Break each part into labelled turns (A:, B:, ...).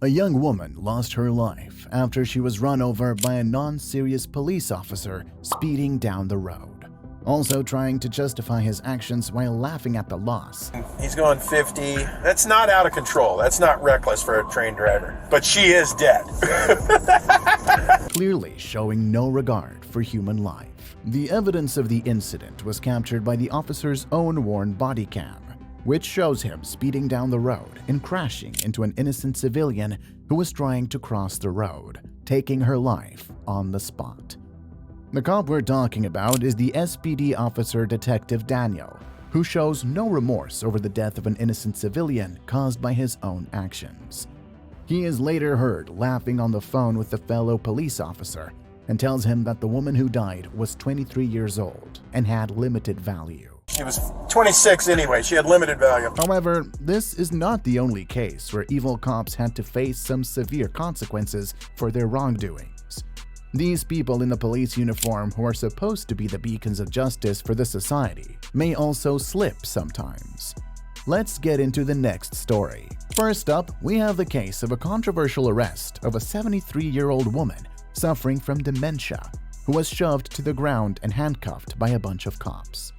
A: A young woman lost her life after she was run over by a non-serious police officer speeding down the road, also trying to justify his actions while laughing at the loss.
B: He's going 50. That's not out of control. That's not reckless for a train driver. But she is dead.
A: Clearly showing no regard for human life. The evidence of the incident was captured by the officer's own worn body cam, which shows him speeding down the road and crashing into an innocent civilian who was trying to cross the road, taking her life on the spot. The cop we're talking about is the SPD officer Detective Daniel, who shows no remorse over the death of an innocent civilian caused by his own actions. He is later heard laughing on the phone with a fellow police officer and tells him that the woman who died was 23 years old and had limited value.
B: She was 26 anyway. She had limited value.
A: However, this is not the only case where evil cops had to face some severe consequences for their wrongdoings. These people in the police uniform, who are supposed to be the beacons of justice for the society, may also slip sometimes. Let's get into the next story. First up, we have the case of a controversial arrest of a 73-year-old woman suffering from dementia, who was shoved to the ground and handcuffed by a bunch of cops.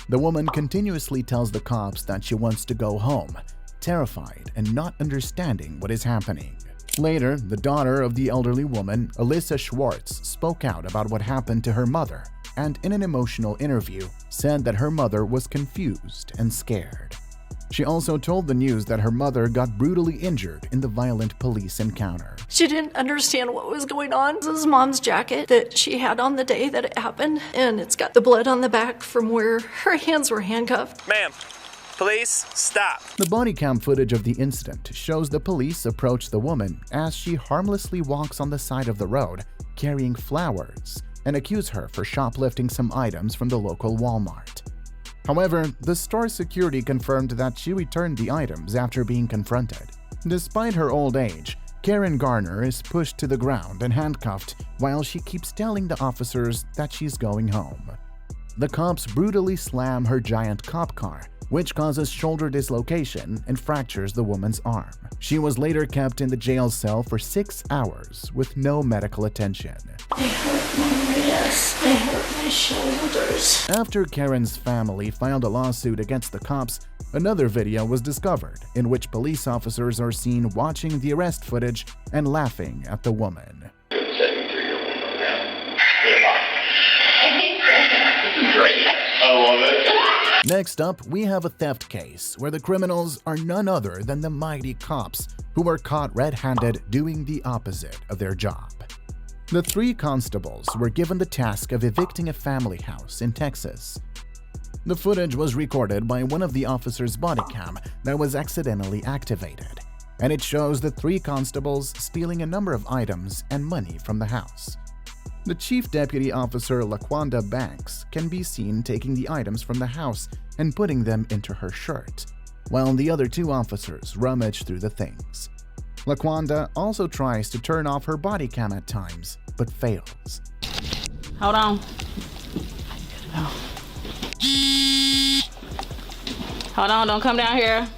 A: The woman continuously tells the cops that she wants to go home, terrified and not understanding what is happening. Later, the daughter of the elderly woman, Alyssa Schwartz, spoke out about what happened to her mother and, in an emotional interview, said that her mother was confused and scared. She also told the news that her mother got brutally injured in the violent police encounter.
C: She didn't understand what was going on. This is Mom's jacket that she had on the day that it happened, and it's got the blood on the back from where her hands were handcuffed.
D: Ma'am, police, stop.
A: The body cam footage of the incident shows the police approach the woman as she harmlessly walks on the side of the road carrying flowers and accuse her for shoplifting some items from the local Walmart. However, the store security confirmed that she returned the items after being confronted. Despite her old age, Karen Garner is pushed to the ground and handcuffed while she keeps telling the officers that she's going home. The cops brutally slam her giant cop car, which causes shoulder dislocation and fractures the woman's arm. She was later kept in the jail cell for 6 hours with no medical attention.
C: I hurt my wrist, I hurt my shoulders.
A: After Karen's family filed a lawsuit against the cops, another video was discovered in which police officers are seen watching the arrest footage and laughing at the woman. Next up, we have a theft case where the criminals are none other than the mighty cops who were caught red-handed doing the opposite of their job. The 3 constables were given the task of evicting a family house in Texas. The footage was recorded by one of the officers' body cam that was accidentally activated, and it shows the 3 constables stealing a number of items and money from the house. The chief deputy officer, LaQuanda Banks, can be seen taking the items from the house and putting them into her shirt, while the other 2 officers rummage through the things. LaQuanda also tries to turn off her body cam at times, but fails.
E: Hold on. Hold on, don't come down here.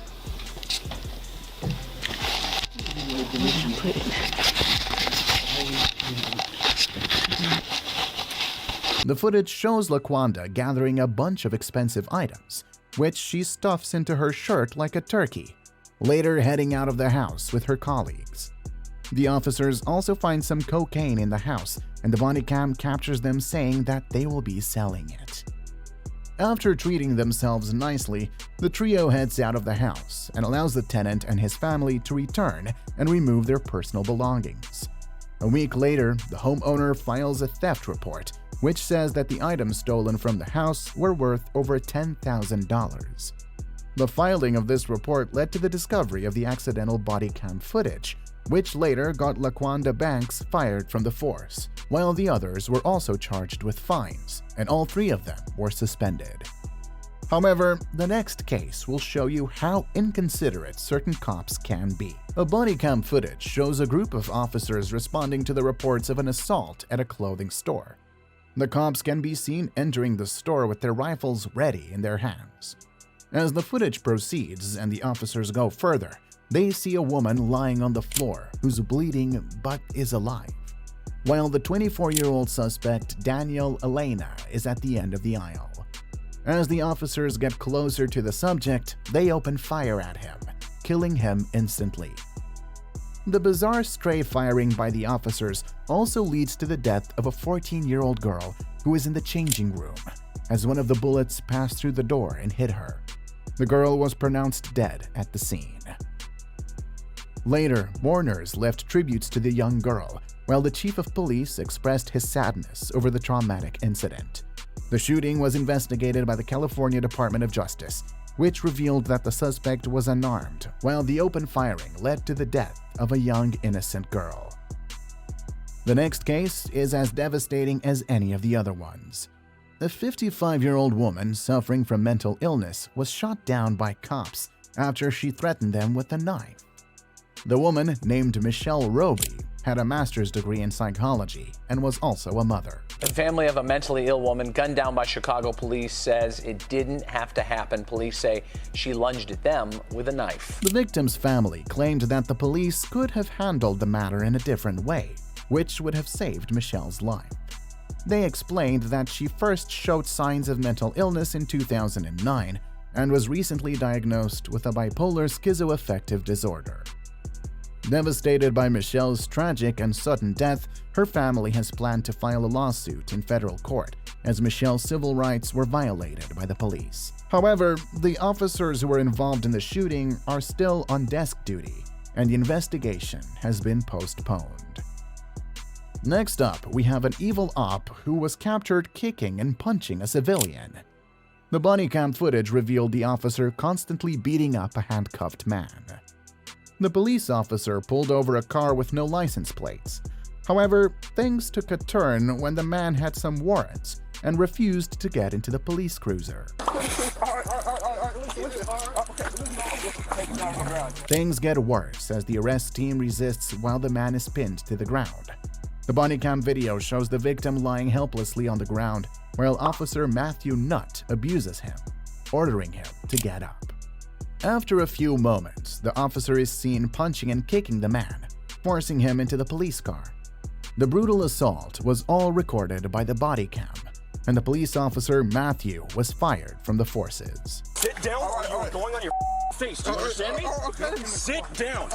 A: The footage shows LaQuanda gathering a bunch of expensive items, which she stuffs into her shirt like a turkey, later heading out of the house with her colleagues. The officers also find some cocaine in the house, and the body cam captures them saying that they will be selling it. After treating themselves nicely, the trio heads out of the house and allows the tenant and his family to return and remove their personal belongings. A week later, the homeowner files a theft report, which says that the items stolen from the house were worth over $10,000. The filing of this report led to the discovery of the accidental body cam footage, which later got LaQuanda Banks fired from the force, while the others were also charged with fines, and all 3 of them were suspended. However, the next case will show you how inconsiderate certain cops can be. A body cam footage shows a group of officers responding to the reports of an assault at a clothing store. The cops can be seen entering the store with their rifles ready in their hands. As the footage proceeds and the officers go further, They see a woman lying on the floor who's bleeding but is alive, while the 24-year-old suspect, Daniel Elena, is at the end of the aisle. As the officers get closer to the subject, they open fire at him, killing him instantly. The bizarre stray firing by the officers also leads to the death of a 14-year-old girl who is in the changing room, as one of the bullets passed through the door and hit her. The girl was pronounced dead at the scene. Later, mourners left tributes to the young girl, while the chief of police expressed his sadness over the traumatic incident. The shooting was investigated by the California Department of Justice, which revealed that the suspect was unarmed, while the open firing led to the death of a young innocent girl. The next case is as devastating as any of the other ones. A 55-year-old woman suffering from mental illness was shot down by cops after she threatened them with a knife. The woman, named Michelle Roby, had a master's degree in psychology and was also a mother.
F: The family of a mentally ill woman gunned down by Chicago police says it didn't have to happen. Police say she lunged at them with a knife.
A: The victim's family claimed that the police could have handled the matter in a different way, which would have saved Michelle's life. They explained that she first showed signs of mental illness in 2009 and was recently diagnosed with a bipolar schizoaffective disorder. Devastated by Michelle's tragic and sudden death, her family has planned to file a lawsuit in federal court as Michelle's civil rights were violated by the police. However, the officers who were involved in the shooting are still on desk duty, and the investigation has been postponed. Next up, we have an evil op who was captured kicking and punching a civilian. The body cam footage revealed the officer constantly beating up a handcuffed man. The police officer pulled over a car with no license plates. However, things took a turn when the man had some warrants and refused to get into the police cruiser. Things get worse as the arrest team resists while the man is pinned to the ground. The body cam video shows the victim lying helplessly on the ground, while Officer Matthew Nutt abuses him, ordering him to get up. After a few moments, the officer is seen punching and kicking the man, forcing him into the police car. The brutal assault was all recorded by the body cam, and the police officer Matthew was fired from the forces.
G: Sit down or you are going on your face. Do you understand me? Sit down.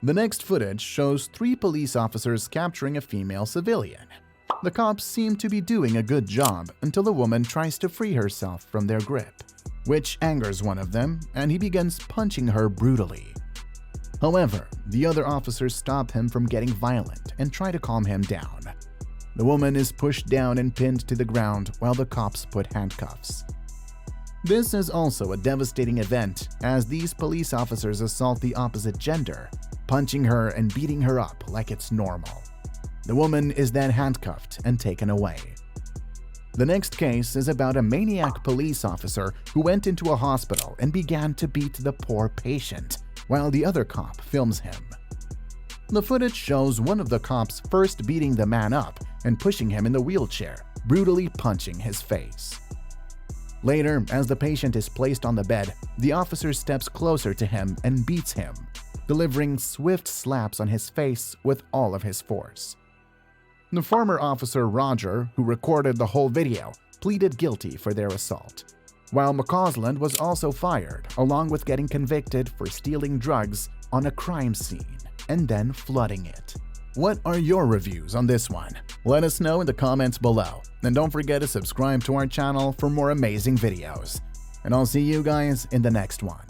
A: The next footage shows 3 police officers capturing a female civilian. The cops seem to be doing a good job until the woman tries to free herself from their grip, which angers one of them, and he begins punching her brutally. However, the other officers stop him from getting violent and try to calm him down. The woman is pushed down and pinned to the ground while the cops put handcuffs. This is also a devastating event as these police officers assault the opposite gender, punching her and beating her up like it's normal. The woman is then handcuffed and taken away. The next case is about a maniac police officer who went into a hospital and began to beat the poor patient, while the other cop films him. The footage shows one of the cops first beating the man up and pushing him in the wheelchair, brutally punching his face. Later, as the patient is placed on the bed, the officer steps closer to him and beats him, delivering swift slaps on his face with all of his force. The former officer Roger, who recorded the whole video, pleaded guilty for their assault, while McCausland was also fired, along with getting convicted for stealing drugs on a crime scene and then flooding it. What are your reviews on this one? Let us know in the comments below, and don't forget to subscribe to our channel for more amazing videos. And I'll see you guys in the next one.